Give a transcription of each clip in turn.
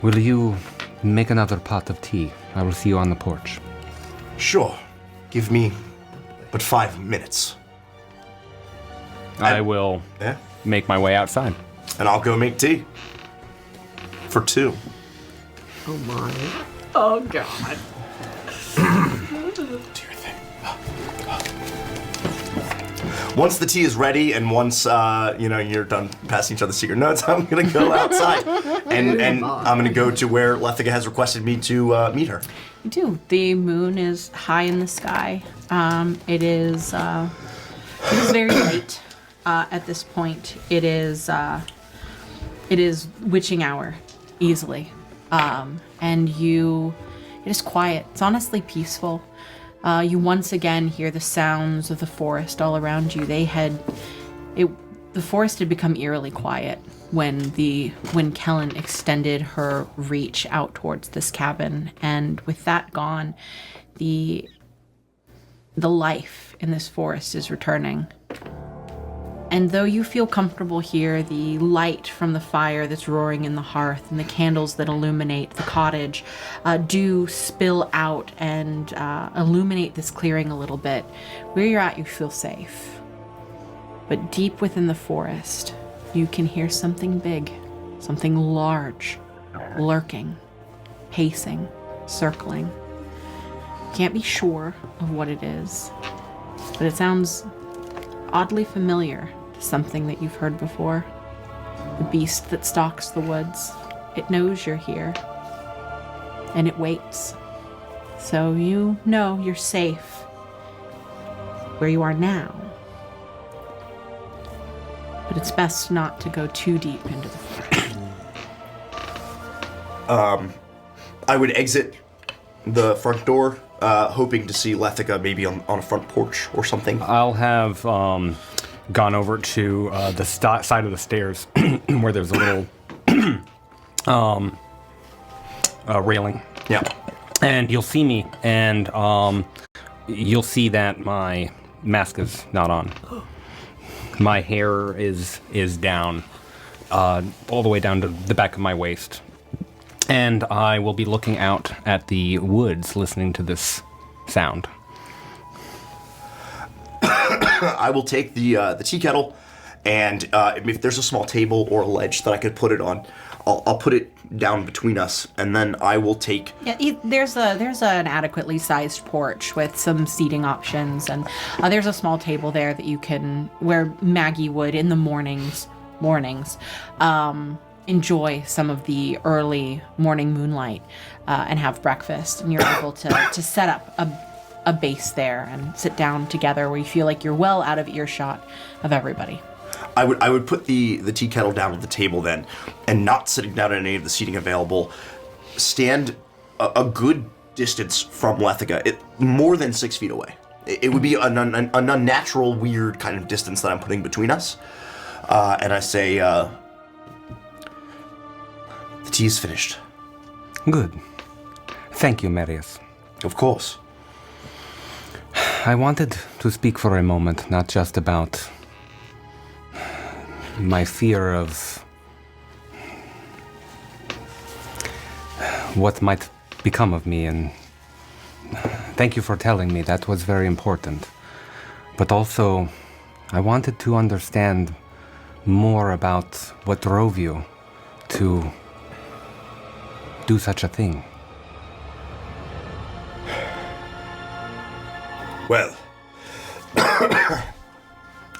Will you make another pot of tea? I will see you on the porch. Sure. Give me but 5 minutes. I will make my way outside. And I'll go make tea. For 2. Oh my. Oh God. Do your thing. Once the tea is ready, and once you're done passing each other secret notes, I'm gonna go outside, and I'm gonna go to where Lethica has requested me to meet her. You do. The moon is high in the sky. It is very late at this point. It is witching hour, easily, and it is quiet. It's honestly peaceful. You once again hear the sounds of the forest all around you. The forest had become eerily quiet when Kellen extended her reach out towards this cabin, and with that gone, the life in this forest is returning. And though you feel comfortable here, the light from the fire that's roaring in the hearth and the candles that illuminate the cottage do spill out and illuminate this clearing a little bit. Where you're at, you feel safe. But deep within the forest, you can hear something big, something large, lurking, pacing, circling. You can't be sure of what it is, but it sounds oddly familiar. Something that you've heard before. The beast that stalks the woods. It knows you're here. And it waits. So you know you're safe where you are now. But it's best not to go too deep into the forest. I would exit the front door, hoping to see Lethica maybe on a front porch or something. I'll have gone over to the side of the stairs where there's a little railing. Yeah. And you'll see me, and you'll see that my mask is not on. My hair is down, all the way down to the back of my waist. And I will be looking out at the woods, listening to this sound. I will take the tea kettle, and if there's a small table or a ledge that I could put it on, I'll put it down between us, and then I will take. Yeah, there's an adequately sized porch with some seating options, and there's a small table there that you can, where Maggie would in the mornings, enjoy some of the early morning moonlight and have breakfast, and you're able to set up a base there and sit down together where you feel like you're well out of earshot of everybody. I would put the tea kettle down at the table then, and not sitting down at any of the seating available, stand a good distance from Lethica, more than 6 feet away. It would be an unnatural, weird kind of distance that I'm putting between us. And I say, the tea is finished. Good. Thank you, Marius. Of course. I wanted to speak for a moment, not just about my fear of what might become of me, and thank you for telling me. That was very important. But also, I wanted to understand more about what drove you to do such a thing. Well,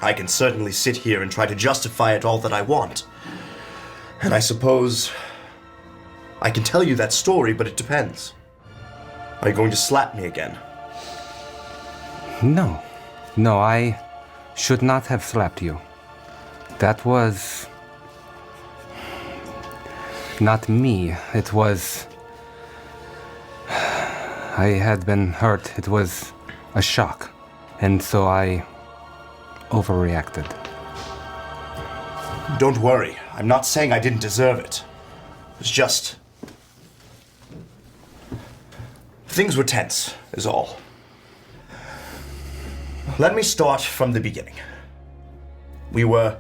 I can certainly sit here and try to justify it all that I want. And I suppose I can tell you that story, but it depends. Are you going to slap me again? No, I should not have slapped you. That was not me. It was... I had been hurt. It was a shock. And so I overreacted. Don't worry. I'm not saying I didn't deserve it. It's just... things were tense, is all. Let me start from the beginning. We were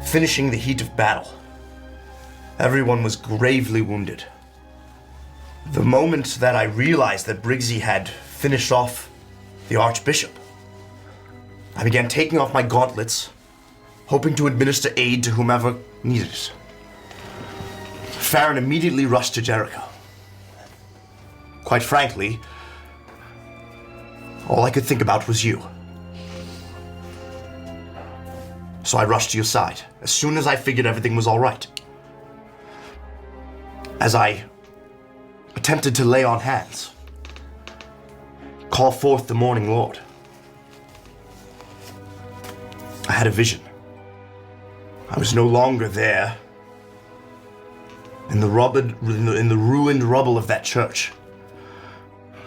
finishing the heat of battle. Everyone was gravely wounded. The moment that I realized that Briggsy had finished off the Archbishop, I began taking off my gauntlets, hoping to administer aid to whomever needed it. Farron immediately rushed to Jericho. Quite frankly, all I could think about was you. So I rushed to your side as soon as I figured everything was all right. As I attempted to lay on hands, call forth the Morning Lord, I had a vision. I was no longer there in the ruined rubble of that church.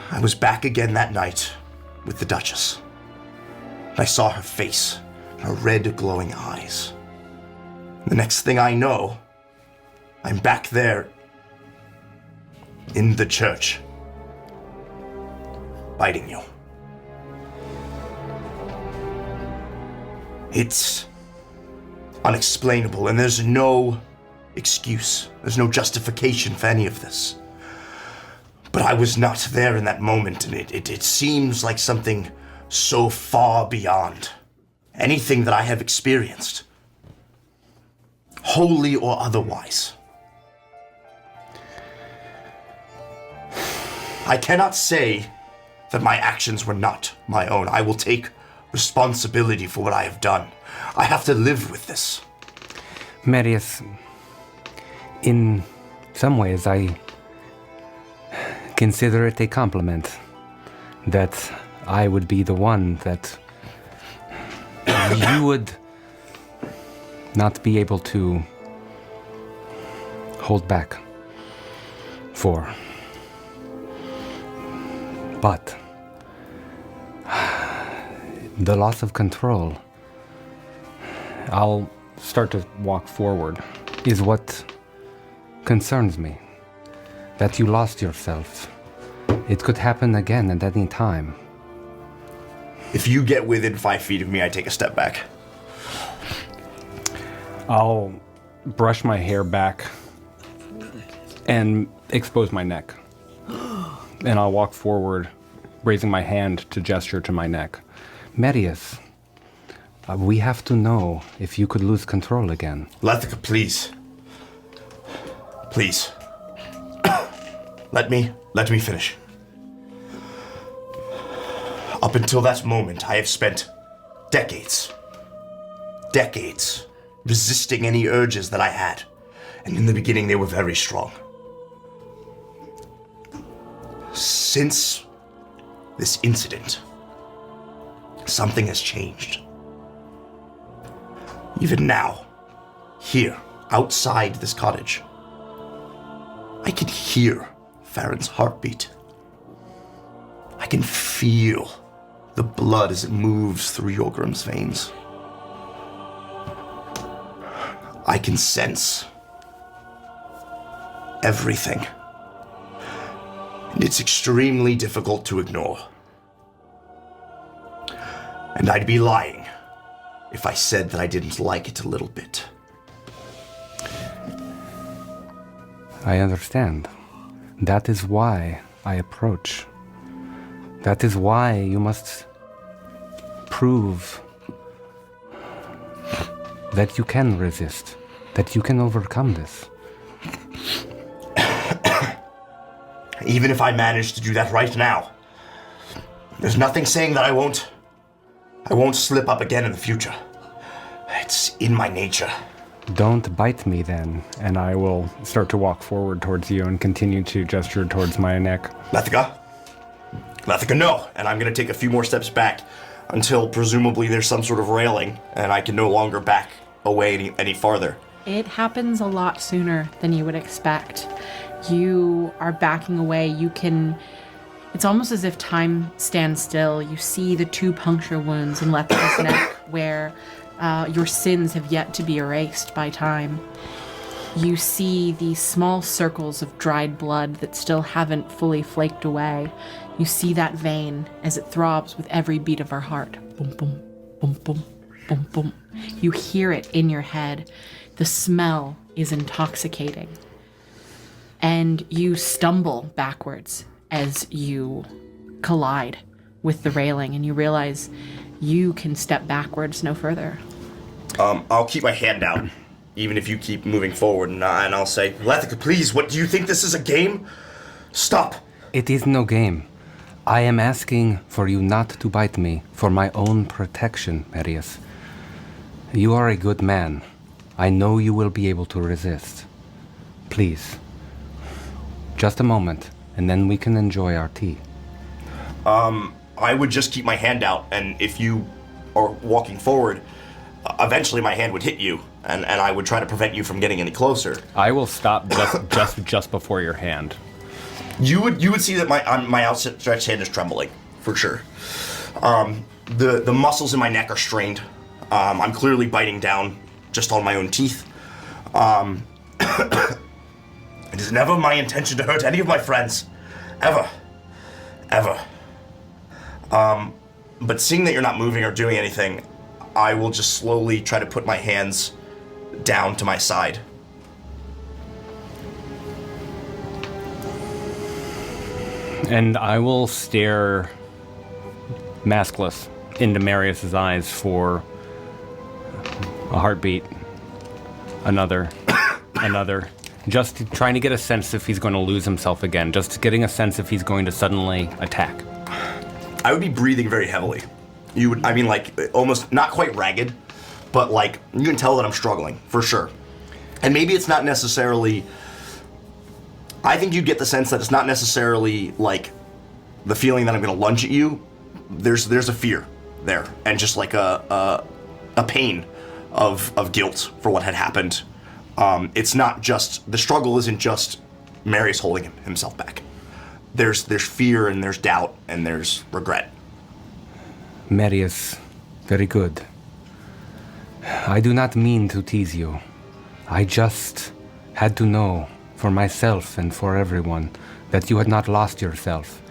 I was back again that night with the Duchess. I saw her face, her red glowing eyes. The next thing I know, I'm back there in the church, biting you. It's unexplainable, and there's no excuse. There's no justification for any of this. But I was not there in that moment, and it seems like something so far beyond anything that I have experienced, holy or otherwise. I cannot say that my actions were not my own. I will take responsibility for what I have done. I have to live with this. Marius, in some ways, I consider it a compliment that I would be the one that you would not be able to hold back for. But the loss of control, I'll start to walk forward, is what concerns me. That you lost yourself. It could happen again at any time. If you get within 5 feet of me, I take a step back. I'll brush my hair back and expose my neck. And I'll walk forward, raising my hand to gesture to my neck. Marius, we have to know if you could lose control again. Lethica, please. Please. Let me finish. Up until that moment, I have spent decades resisting any urges that I had. And in the beginning, they were very strong. Since this incident, something has changed. Even now, here, outside this cottage, I can hear Farron's heartbeat. I can feel the blood as it moves through Yorgrim's veins. I can sense everything. And it's extremely difficult to ignore. And I'd be lying if I said that I didn't like it a little bit. I understand. That is why I approach. That is why you must prove that you can resist, that you can overcome this. Even if I manage to do that right now, there's nothing saying that I won't slip up again in the future. It's in my nature. Don't bite me then, and I will start to walk forward towards you and continue to gesture towards my neck. Lethica, no. And I'm going to take a few more steps back until presumably there's some sort of railing and I can no longer back away any farther. It happens a lot sooner than you would expect. You are backing away. It's almost as if time stands still. You see the 2 puncture wounds in Lethica's neck where your sins have yet to be erased by time. You see these small circles of dried blood that still haven't fully flaked away. You see that vein as it throbs with every beat of her heart. Boom, boom, boom, boom, boom, boom. You hear it in your head. The smell is intoxicating. And you stumble backwards as you collide with the railing, and you realize you can step backwards no further. I'll keep my hand out, even if you keep moving forward, and I'll say, Lethica, please, what, do you think this is a game? Stop. It is no game. I am asking for you not to bite me for my own protection, Marius. You are a good man. I know you will be able to resist. Please. Just a moment, and then we can enjoy our tea. I would just keep my hand out, and if you are walking forward, eventually my hand would hit you, and I would try to prevent you from getting any closer. I will stop just before your hand. You would see that my outstretched hand is trembling, for sure. The muscles in my neck are strained. I'm clearly biting down just on my own teeth. It is never my intention to hurt any of my friends. Ever. Ever. But seeing that you're not moving or doing anything, I will just slowly try to put my hands down to my side. And I will stare maskless into Marius's eyes for a heartbeat. Another. Just trying to get a sense if he's going to lose himself again. Just getting a sense if he's going to suddenly attack. I would be breathing very heavily. Almost not quite ragged, but like, you can tell that I'm struggling, for sure. And maybe it's not necessarily, I think you'd get the sense that it's not necessarily like the feeling that I'm going to lunge at you. There's a fear there, and just like a pain of guilt for what had happened. It's not just, the struggle isn't just Marius holding himself back. There's fear, and there's doubt, and there's regret. Marius, very good. I do not mean to tease you. I just had to know, for myself and for everyone, that you had not lost yourself,